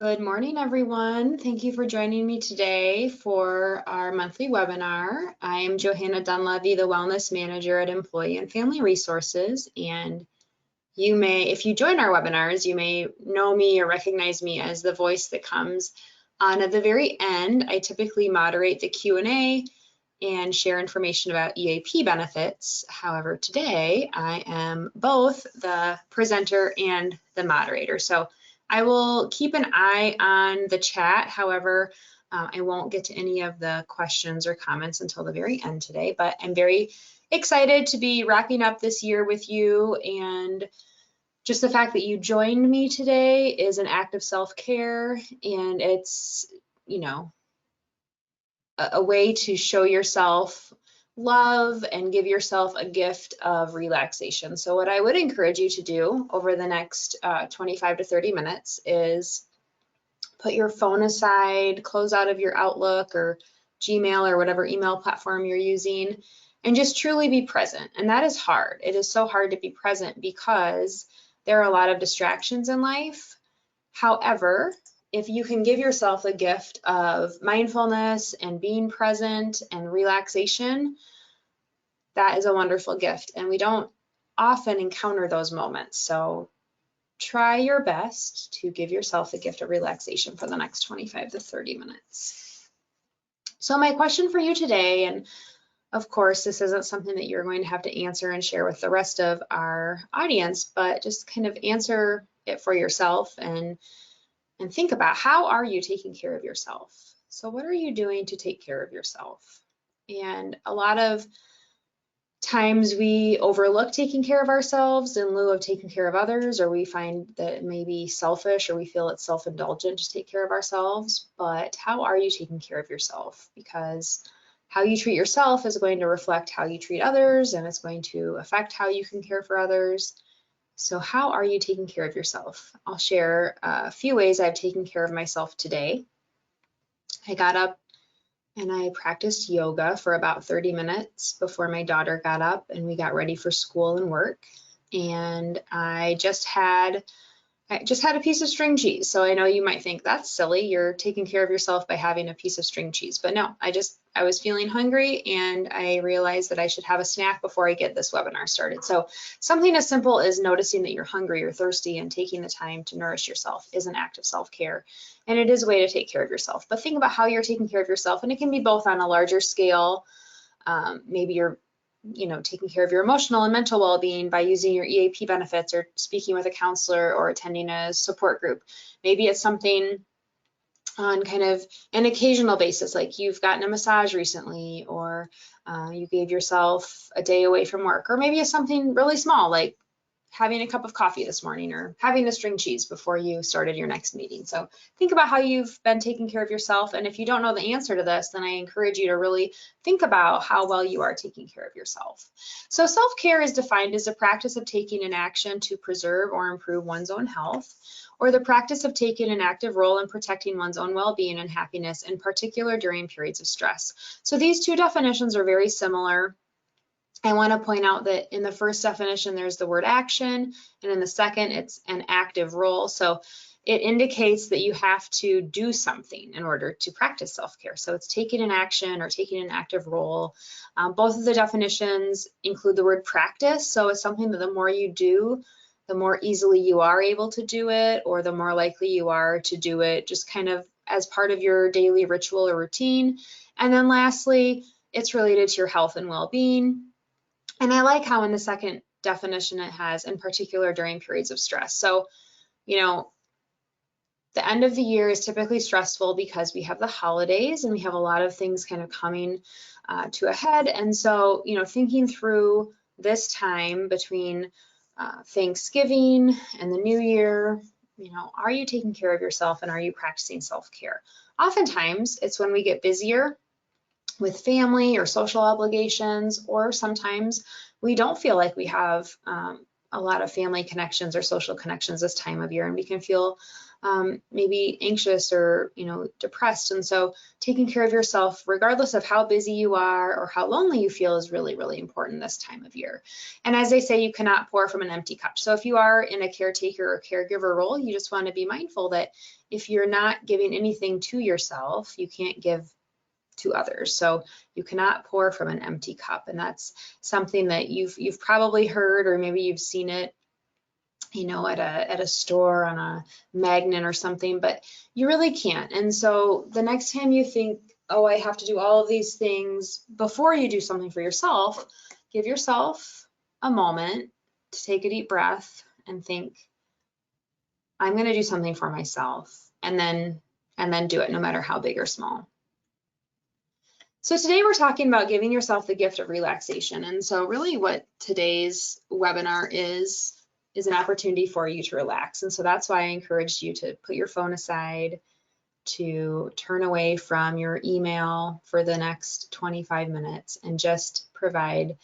Good morning, everyone. Thank you for joining me today for our monthly webinar. I am Johanna Dunlevy, the Wellness Manager at Employee and Family Resources. And you may, if you join our webinars, you may know me or recognize me as the voice that comes on at the very end. I typically moderate the Q&A and share information about EAP benefits. However, today I am both the presenter and the moderator. So I will keep an eye on the chat. However, I won't get to any of the questions or comments until the very end today, but I'm very excited to be wrapping up this year with you, and just the fact that you joined me today is an act of self-care, and it's, you know, a way to show yourself love and give yourself a gift of relaxation. So what I would encourage you to do over the next 25 to 30 minutes is put your phone aside, close out of your Outlook or Gmail or whatever email platform you're using, and just truly be present. And that is hard. It is so hard to be present because there are a lot of distractions in life. However, if you can give yourself a gift of mindfulness and being present and relaxation, that is a wonderful gift. And we don't often encounter those moments. So try your best to give yourself the gift of relaxation for the next 25 to 30 minutes. So my question for you today, and of course, this isn't something that you're going to have to answer and share with the rest of our audience, but just kind of answer it for yourself and think about, how are you taking care of yourself? So what are you doing to take care of yourself? And a lot of times we overlook taking care of ourselves in lieu of taking care of others, or we find that it may be selfish, or we feel it's self-indulgent to take care of ourselves. But how are you taking care of yourself? Because how you treat yourself is going to reflect how you treat others, and it's going to affect how you can care for others. So how are you taking care of yourself? I'll share a few ways I've taken care of myself today. I got up and I practiced yoga for about 30 minutes before my daughter got up and we got ready for school and work. And I just had a piece of string cheese. So I know you might think that's silly. You're taking care of yourself by having a piece of string cheese. But no, I was feeling hungry and I realized that I should have a snack before I get this webinar started. So something as simple as noticing that you're hungry or thirsty and taking the time to nourish yourself is an act of self-care. And it is a way to take care of yourself. But think about how you're taking care of yourself. And it can be both on a larger scale. Maybe you're taking care of your emotional and mental well-being by using your EAP benefits or speaking with a counselor or attending a support group. Maybe it's something on kind of an occasional basis, like you've gotten a massage recently, or you gave yourself a day away from work, or maybe it's something really small, like having a cup of coffee this morning or having a string cheese before you started your next meeting. So think about how you've been taking care of yourself. And if you don't know the answer to this, then I encourage you to really think about how well you are taking care of yourself. So self-care is defined as the practice of taking an action to preserve or improve one's own health, or the practice of taking an active role in protecting one's own well-being and happiness, in particular during periods of stress. So these two definitions are very similar. I want to point out that in the first definition, there's the word action, and in the second, it's an active role. So it indicates that you have to do something in order to practice self-care. So it's taking an action or taking an active role. Both of the definitions include the word practice. So it's something that the more you do, the more easily you are able to do it, or the more likely you are to do it just kind of as part of your daily ritual or routine. And then lastly, it's related to your health and well-being. And I like how in the second definition it has, in particular during periods of stress. So, the end of the year is typically stressful because we have the holidays and we have a lot of things kind of coming to a head. And so, thinking through this time between Thanksgiving and the New Year, are you taking care of yourself and are you practicing self-care? Oftentimes, it's when we get busier with family or social obligations, or sometimes we don't feel like we have a lot of family connections or social connections this time of year, and we can feel maybe anxious or, depressed. And so taking care of yourself, regardless of how busy you are or how lonely you feel, is really, really important this time of year. And as they say, you cannot pour from an empty cup. So if you are in a caretaker or caregiver role, you just want to be mindful that if you're not giving anything to yourself, you can't give to others. So you cannot pour from an empty cup. And that's something that you've probably heard, or maybe you've seen it, at a store on a magnet or something, but you really can't. And so the next time you think, oh, I have to do all of these things before you do something for yourself, give yourself a moment to take a deep breath and think, I'm going to do something for myself, and then do it, no matter how big or small. So today we're talking about giving yourself the gift of relaxation. And so really what today's webinar is an opportunity for you to relax. And so that's why I encouraged you to put your phone aside, to turn away from your email for the next 25 minutes and just provide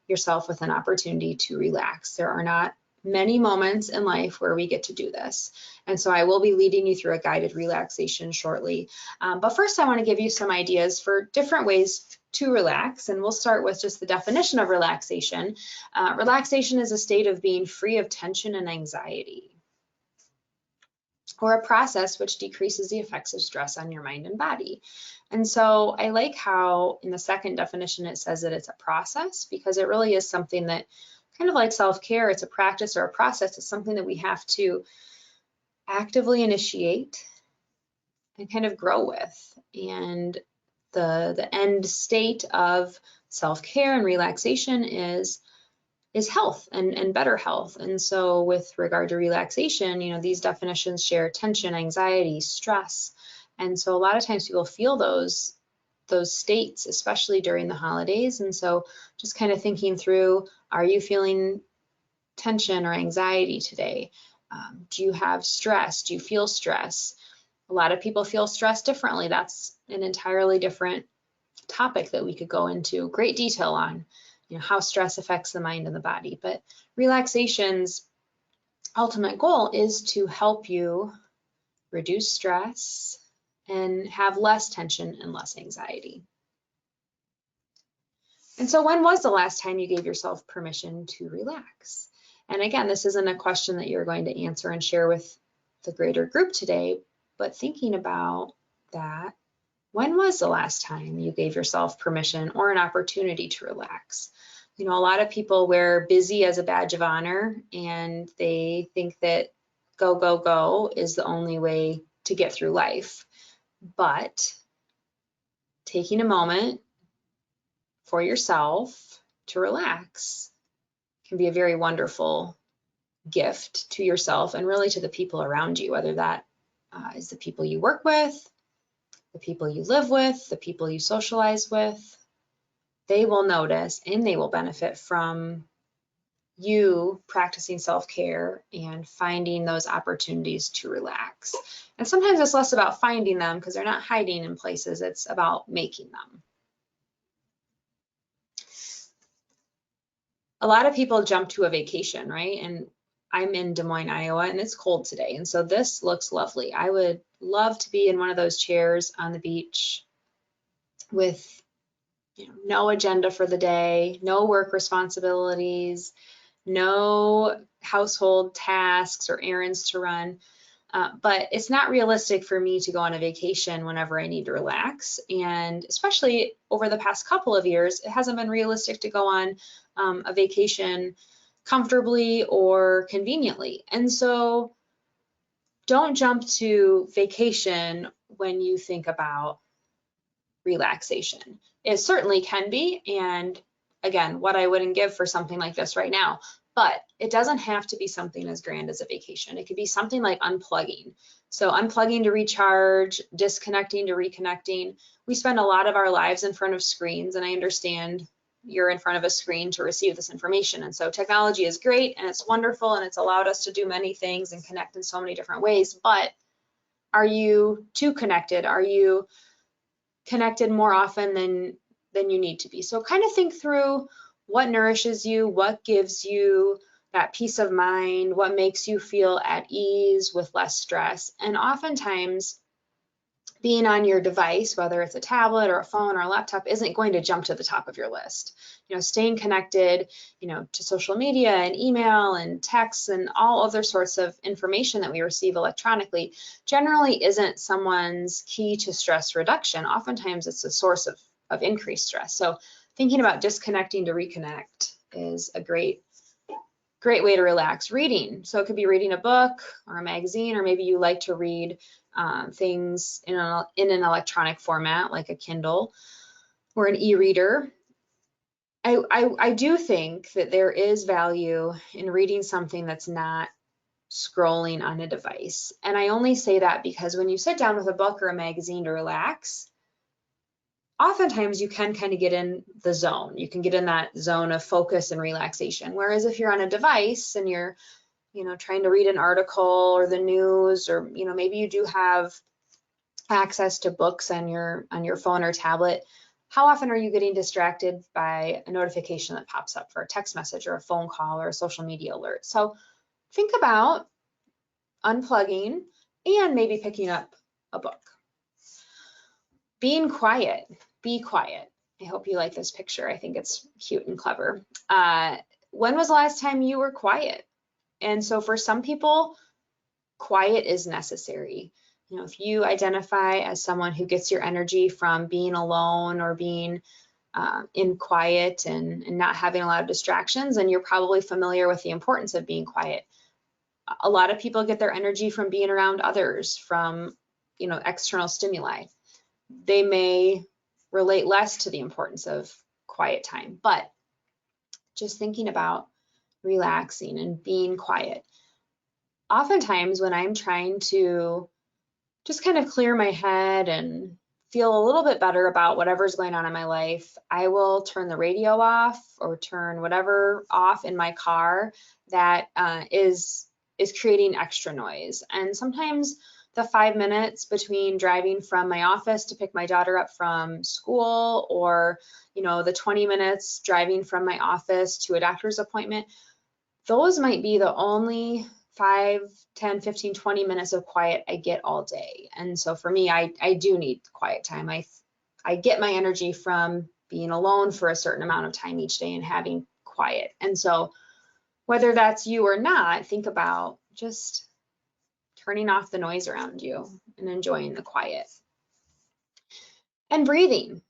yourself with an opportunity to relax. There are not many moments in life where we get to do this. And so I will be leading you through a guided relaxation shortly. But first I want to give you some ideas for different ways to relax. And we'll start with just the definition of relaxation. Relaxation is a state of being free of tension and anxiety, or a process which decreases the effects of stress on your mind and body. And so I like how in the second definition it says that it's a process, because it really is something that, kind of like self-care, it's a practice or a process. It's something that we have to actively initiate and kind of grow with. And the end state of self-care and relaxation is health and better health. And so with regard to relaxation, these definitions share tension, anxiety, stress. And so a lot of times people feel those states, especially during the holidays. And so just kind of thinking through, are you feeling tension or anxiety today? Do you have stress? Do you feel stress? A lot of people feel stress differently. That's an entirely different topic that we could go into great detail on, how stress affects the mind and the body. But relaxation's ultimate goal is to help you reduce stress and have less tension and less anxiety. And so when was the last time you gave yourself permission to relax? And again, this isn't a question that you're going to answer and share with the greater group today, but thinking about that, when was the last time you gave yourself permission or an opportunity to relax? A lot of people wear busy as a badge of honor, and they think that go, go, go is the only way to get through life. But taking a moment for yourself to relax can be a very wonderful gift to yourself and really to the people around you, whether that is the people you work with, the people you live with, the people you socialize with. They will notice and they will benefit from you practicing self-care and finding those opportunities to relax. And sometimes it's less about finding them, because they're not hiding in places. It's about making them. A lot of people jump to a vacation, right? And I'm in Des Moines, Iowa, and it's cold today. And so this looks lovely. I would love to be in one of those chairs on the beach with no agenda for the day, no work responsibilities, no household tasks or errands to run. But it's not realistic for me to go on a vacation whenever I need to relax. And especially over the past couple of years, it hasn't been realistic to go on a vacation comfortably or conveniently. And so don't jump to vacation when you think about relaxation. It certainly can be, and again, what I wouldn't give for something like this right now, but it doesn't have to be something as grand as a vacation. It could be something like unplugging. So unplugging to recharge, disconnecting to reconnecting. We spend a lot of our lives in front of screens, and I understand you're in front of a screen to receive this information. And so technology is great and it's wonderful and it's allowed us to do many things and connect in so many different ways, but are you too connected? Are you connected more often than you need to be? So kind of think through what nourishes you, what gives you that peace of mind, what makes you feel at ease with less stress. And oftentimes, being on your device, whether it's a tablet or a phone or a laptop, isn't going to jump to the top of your list. Staying connected, to social media and email and texts and all other sorts of information that we receive electronically generally isn't someone's key to stress reduction. Oftentimes it's a source of increased stress. So thinking about disconnecting to reconnect is a great way to relax. Reading, so it could be reading a book or a magazine, or maybe you like to read things in an electronic format like a Kindle or an e-reader. I do think that there is value in reading something that's not scrolling on a device. And I only say that because when you sit down with a book or a magazine to relax, oftentimes you can kind of get in the zone. You can get in that zone of focus and relaxation. Whereas if you're on a device and you're trying to read an article or the news, or maybe you do have access to books on your phone or tablet, how often are you getting distracted by a notification that pops up for a text message or a phone call or a social media alert? So think about unplugging and maybe picking up a book. Being quiet. Be quiet. I hope you like this picture. I think it's cute and clever. When was the last time you were quiet? And so for some people, quiet is necessary. If you identify as someone who gets your energy from being alone or being in quiet and not having a lot of distractions, then you're probably familiar with the importance of being quiet. A lot of people get their energy from being around others, from external stimuli. They may relate less to the importance of quiet time, but just thinking about relaxing and being quiet. Oftentimes when I'm trying to just kind of clear my head and feel a little bit better about whatever's going on in my life, I will turn the radio off or turn whatever off in my car that is creating extra noise. And sometimes the 5 minutes between driving from my office to pick my daughter up from school, or the 20 minutes driving from my office to a doctor's appointment, those might be the only 5, 10, 15, 20 minutes of quiet I get all day. And so for me, I do need quiet time. I get my energy from being alone for a certain amount of time each day and having quiet. And so whether that's you or not, think about just turning off the noise around you and enjoying the quiet. And breathing,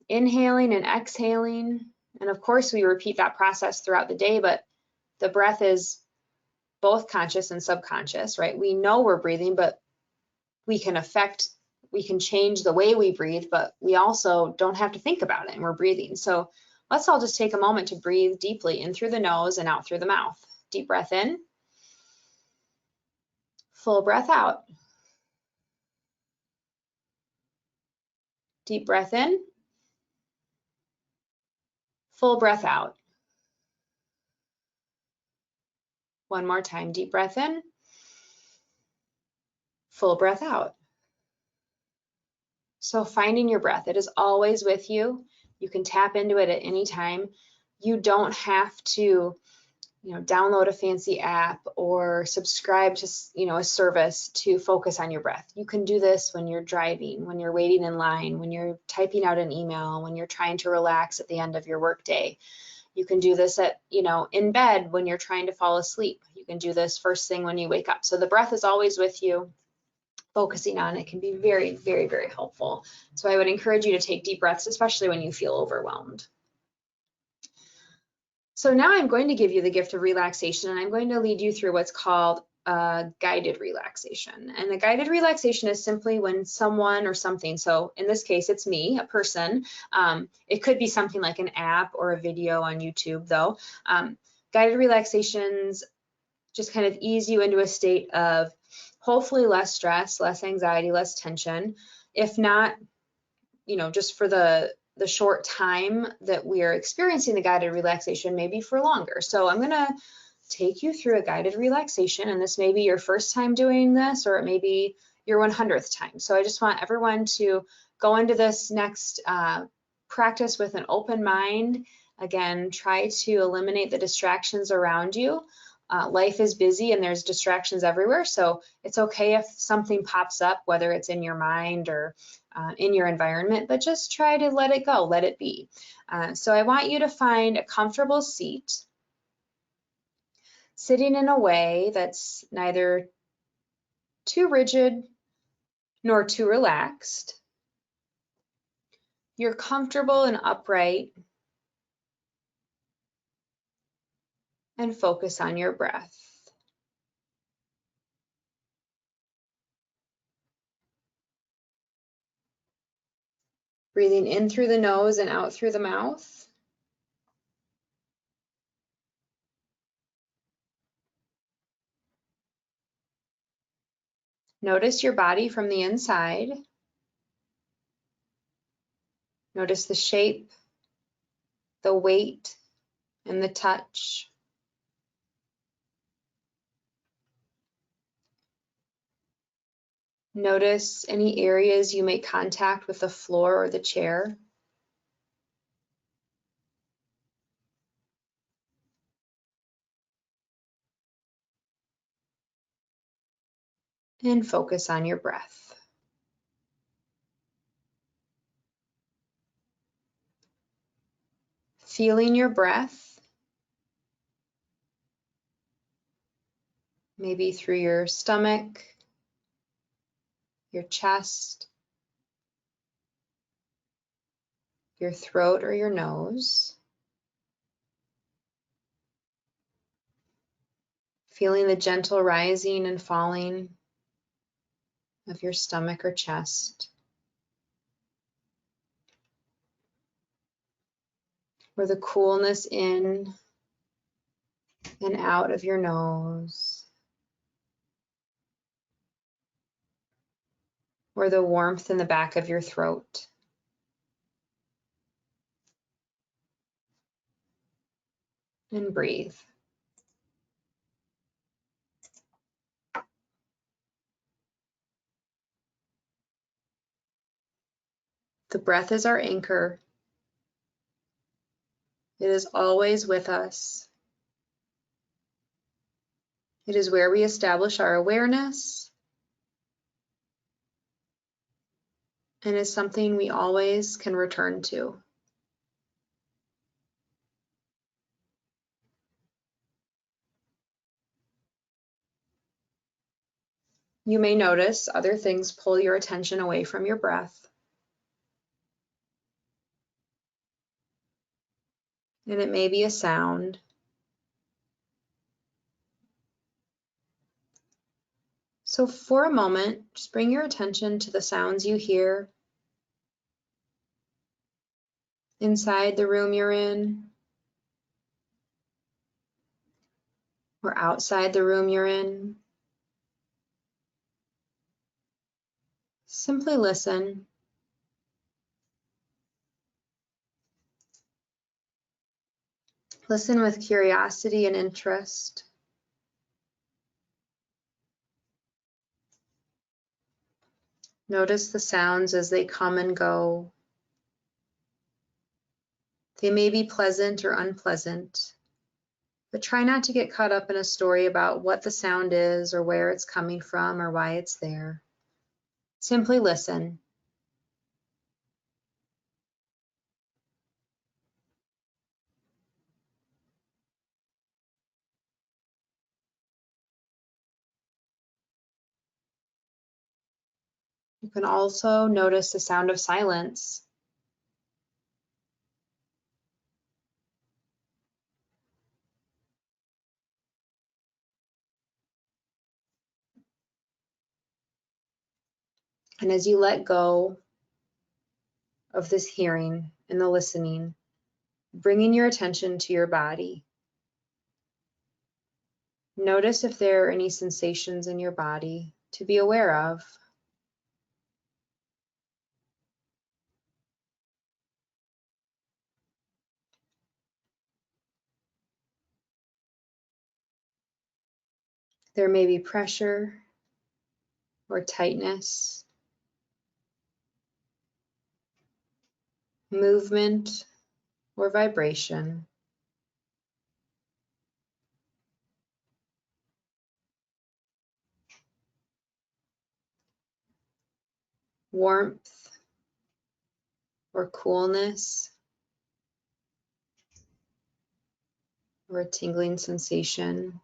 inhaling and exhaling. And of course, we repeat that process throughout the day, but the breath is both conscious and subconscious, right? We know we're breathing, but we can change the way we breathe, but we also don't have to think about it, and we're breathing. So let's all just take a moment to breathe deeply in through the nose and out through the mouth. Deep breath in, full breath out. Deep breath in, full breath out. One more time, deep breath in, full breath out. So finding your breath, it is always with you. You can tap into it at any time. You don't have to, download a fancy app or subscribe to, a service to focus on your breath. You can do this when you're driving, when you're waiting in line, when you're typing out an email, when you're trying to relax at the end of your workday. You can do this in bed when you're trying to fall asleep. You can do this first thing when you wake up. So the breath is always with you. Focusing on it can be very, very, very helpful. So I would encourage you to take deep breaths, especially when you feel overwhelmed. So now I'm going to give you the gift of relaxation, and I'm going to lead you through what's called a guided relaxation. And a guided relaxation is simply when someone or something, so in this case, it's me, a person. It could be something like an app or a video on YouTube, though. Guided relaxations just kind of ease you into a state of hopefully less stress, less anxiety, less tension. If not, just for the short time that we are experiencing the guided relaxation, maybe for longer. So I'm going to take you through a guided relaxation, and this may be your first time doing this, or it may be your 100th time. So I just want everyone to go into this next practice with an open mind. Again, try to eliminate the distractions around you. Life is busy and there's distractions everywhere, so it's okay if something pops up, whether it's in your mind or in your environment, but just try to let it go, let it be. So I want you to find a comfortable seat, sitting in a way that's neither too rigid nor too relaxed. You're comfortable and upright, and focus on your breath. Breathing in through the nose and out through the mouth. Notice your body from the inside. Notice the shape, the weight, and the touch. Notice any areas you make contact with the floor or the chair. And focus on your breath. Feeling your breath, maybe through your stomach, your chest, your throat, or your nose. Feeling the gentle rising and falling of your stomach or chest, or the coolness in and out of your nose, or the warmth in the back of your throat. And breathe. The breath is our anchor. It is always with us. It is where we establish our awareness, and is something we always can return to. You may notice other things pull your attention away from your breath. And it may be a sound. So for a moment, just bring your attention to the sounds you hear inside the room you're in, or outside the room you're in. Simply listen. Listen with curiosity and interest. Notice the sounds as they come and go. They may be pleasant or unpleasant, but try not to get caught up in a story about what the sound is or where it's coming from or why it's there. Simply listen. You can also notice the sound of silence. And as you let go of this hearing and the listening, bringing your attention to your body. Notice if there are any sensations in your body to be aware of. There may be pressure or tightness, movement or vibration. warmth or coolness or a tingling sensation.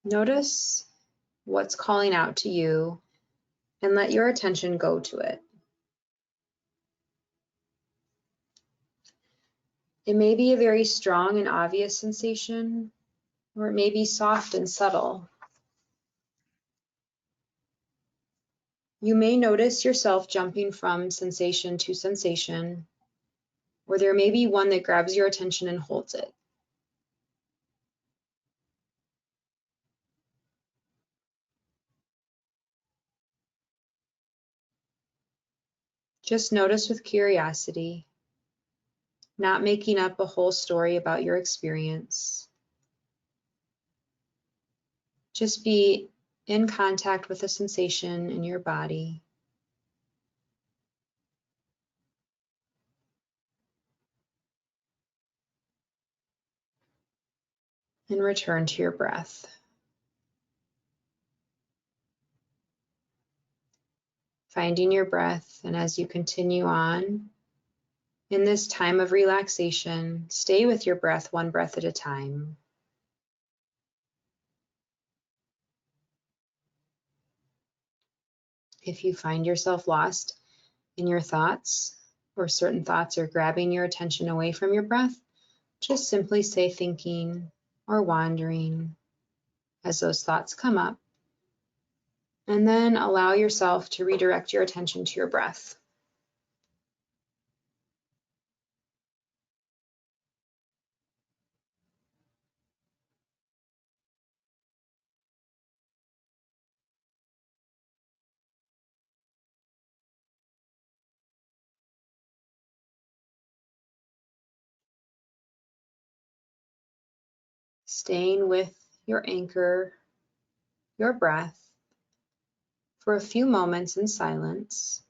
Notice what's calling out to you and let your attention go to it. It may be a very strong and obvious sensation, or it may be soft and subtle. You may notice yourself jumping from sensation to sensation, or there may be one that grabs your attention and holds it. Just notice with curiosity, not making up a whole story about your experience. Just be in contact with the sensation in your body. And return to your breath. Finding your breath, and as you continue on in this time of relaxation, stay with your breath, one breath at a time. If you find yourself lost in your thoughts, or certain thoughts are grabbing your attention away from your breath, just simply say thinking or wandering as those thoughts come up. And then allow yourself to redirect your attention to your breath. Staying with your anchor, your breath, for a few moments in silence.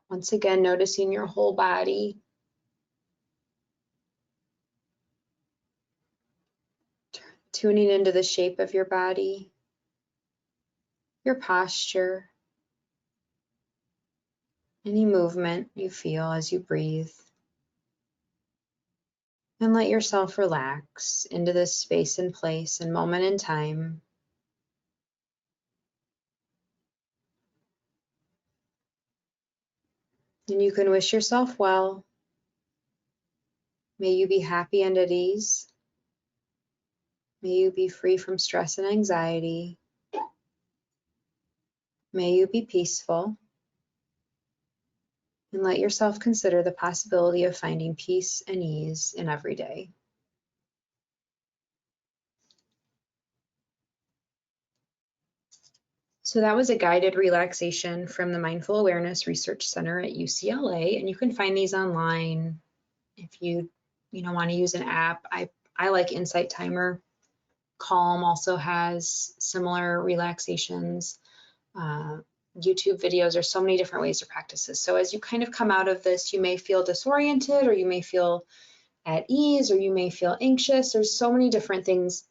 Once again, noticing your whole body. Tuning into the shape of your body, your posture, any movement you feel as you breathe. And let yourself relax into this space and place and moment in time. And you can wish yourself well. May you be happy and at ease. May you be free from stress and anxiety. May you be peaceful. And let yourself consider the possibility of finding peace and ease in every day. So that was a guided relaxation from the Mindful Awareness Research Center at UCLA, and you can find these online if you want to use an app. I like Insight Timer. Calm also has similar relaxations. YouTube videos, there's so many different ways to practice this. So as you kind of come out of this, you may feel disoriented, or you may feel at ease, or you may feel anxious. There's so many different things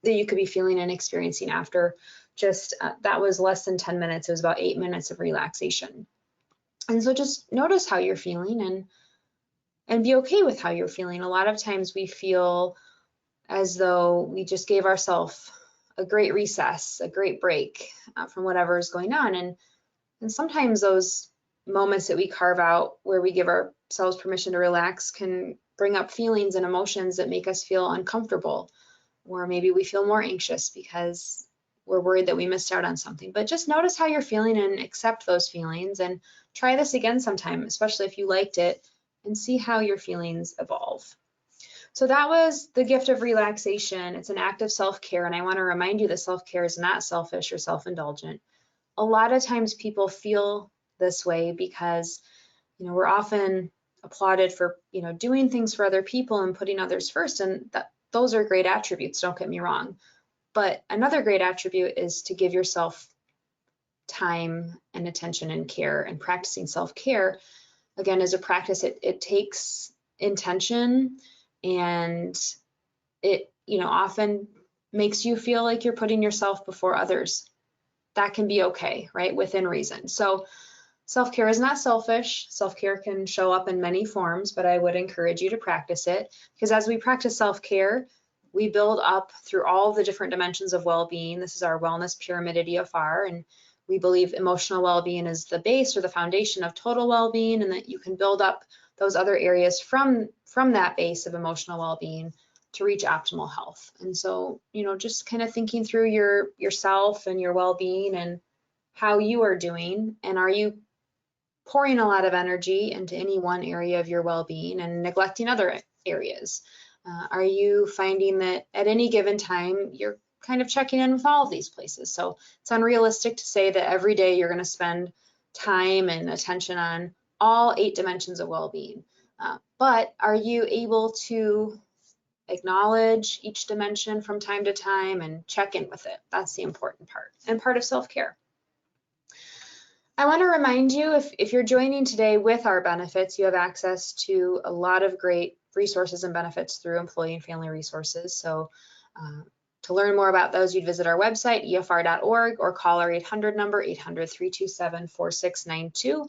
that you could be feeling and experiencing after just that was less than 10 minutes. It was about 8 minutes of relaxation. And so just notice how you're feeling and be okay with how you're feeling. A lot of times we feel as though we just gave ourselves a great recess, a great break from whatever is going on. And sometimes those moments that we carve out where we give ourselves permission to relax can bring up feelings and emotions that make us feel uncomfortable, or maybe we feel more anxious because we're worried that we missed out on something. But just notice how you're feeling and accept those feelings, and try this again sometime, especially if you liked it, and see how your feelings evolve. So that was the gift of relaxation. It's an act of self-care, and I want to remind you that self-care is not selfish or self-indulgent. A lot of times people feel this way because, we're often applauded for, doing things for other people and putting others first, and those are great attributes, don't get me wrong. But another great attribute is to give yourself time and attention and care, and practicing self-care, again, is a practice. It takes intention, and it, often makes you feel like you're putting yourself before others. That can be okay, right? Within reason. So self-care is not selfish. Self-care can show up in many forms, but I would encourage you to practice it, because as we practice self-care, we build up through all the different dimensions of well-being. This is our wellness pyramid at EFR, and we believe emotional well-being is the base or the foundation of total well-being, and that you can build up those other areas from that base of emotional well-being to reach optimal health. And so, just kind of thinking through yourself and your well-being and how you are doing, and are you pouring a lot of energy into any one area of your well-being and neglecting other areas? Are you finding that at any given time you're kind of checking in with all of these places? So it's unrealistic to say that every day you're going to spend time and attention on all 8 dimensions of well-being. But are you able to acknowledge each dimension from time to time and check in with it? That's the important part, and part of self-care. I want to remind you, if you're joining today with our benefits, you have access to a lot of great resources and benefits through Employee and Family Resources. So to learn more about those, you'd visit our website, efr.org, or call our 800 number, 800-327-4692.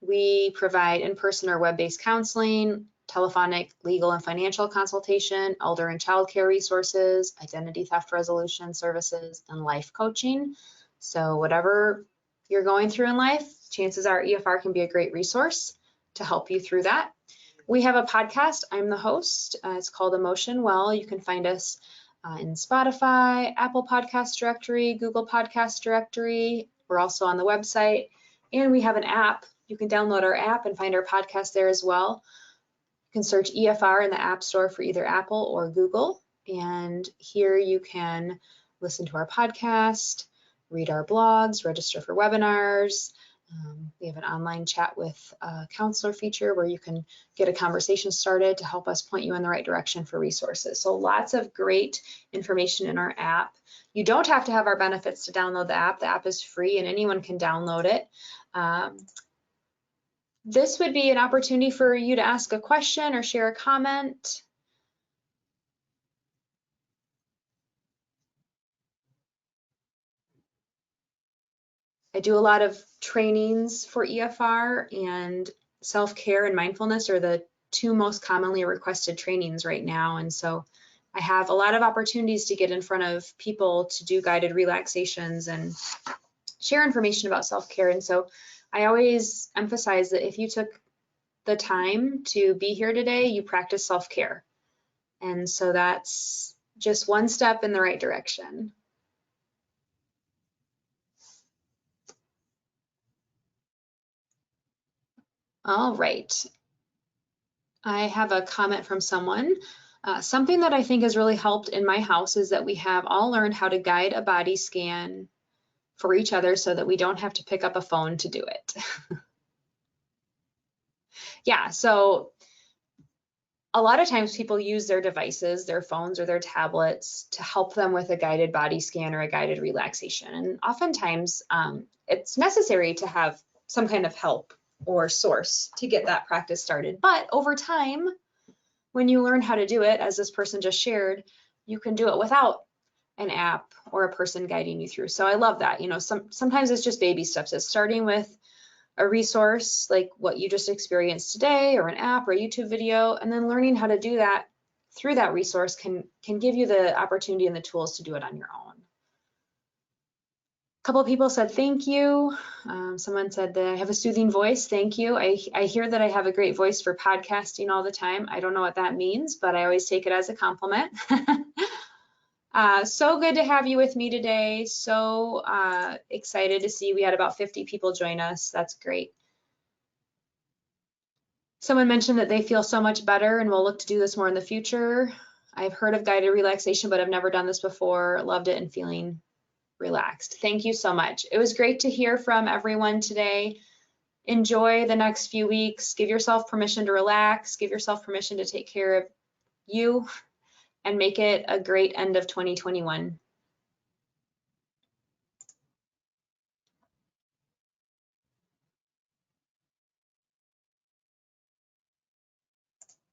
We provide in-person or web-based counseling, telephonic, legal, and financial consultation, elder and child care resources, identity theft resolution services, and life coaching. So whatever you're going through in life, chances are EFR can be a great resource to help you through that. We have a podcast. I'm the host. It's called Emotion Well. You can find us in Spotify, Apple Podcast Directory, Google Podcast Directory. We're also on the website, and we have an app. You can download our app and find our podcast there as well. You can search EFR in the App Store for either Apple or Google, and here you can listen to our podcast, read our blogs, register for webinars. We have an online chat with a counselor feature where you can get a conversation started to help us point you in the right direction for resources. So lots of great information in our app. You don't have to have our benefits to download the app. The app is free and anyone can download it. This would be an opportunity for you to ask a question or share a comment. I do a lot of trainings for EFR, and self-care and mindfulness are the 2 most commonly requested trainings right now. And so I have a lot of opportunities to get in front of people to do guided relaxations and share information about self-care. And so I always emphasize that if you took the time to be here today, you practice self-care. And so that's just one step in the right direction. All right. I have a comment from someone. Something that I think has really helped in my house is that we have all learned how to guide a body scan for each other so that we don't have to pick up a phone to do it. Yeah, so a lot of times people use their devices, their phones or their tablets, to help them with a guided body scan or a guided relaxation. And oftentimes it's necessary to have some kind of help or source to get that practice started. But over time, when you learn how to do it, as this person just shared, you can do it without an app or a person guiding you through. So I love that. Sometimes it's just baby steps. It's starting with a resource like what you just experienced today, or an app or a YouTube video, and then learning how to do that through that resource can give you the opportunity and the tools to do it on your own. A couple of people said thank you. Someone said that I have a soothing voice. Thank you. I hear that I have a great voice for podcasting all the time. I don't know what that means, but I always take it as a compliment. So good to have you with me today. So excited to see we had about 50 people join us. That's great. Someone mentioned that they feel so much better and will look to do this more in the future. I've heard of guided relaxation, but I've never done this before. Loved it and feeling relaxed. Thank you so much. It was great to hear from everyone today. Enjoy the next few weeks. Give yourself permission to relax. Give yourself permission to take care of you and make it a great end of 2021.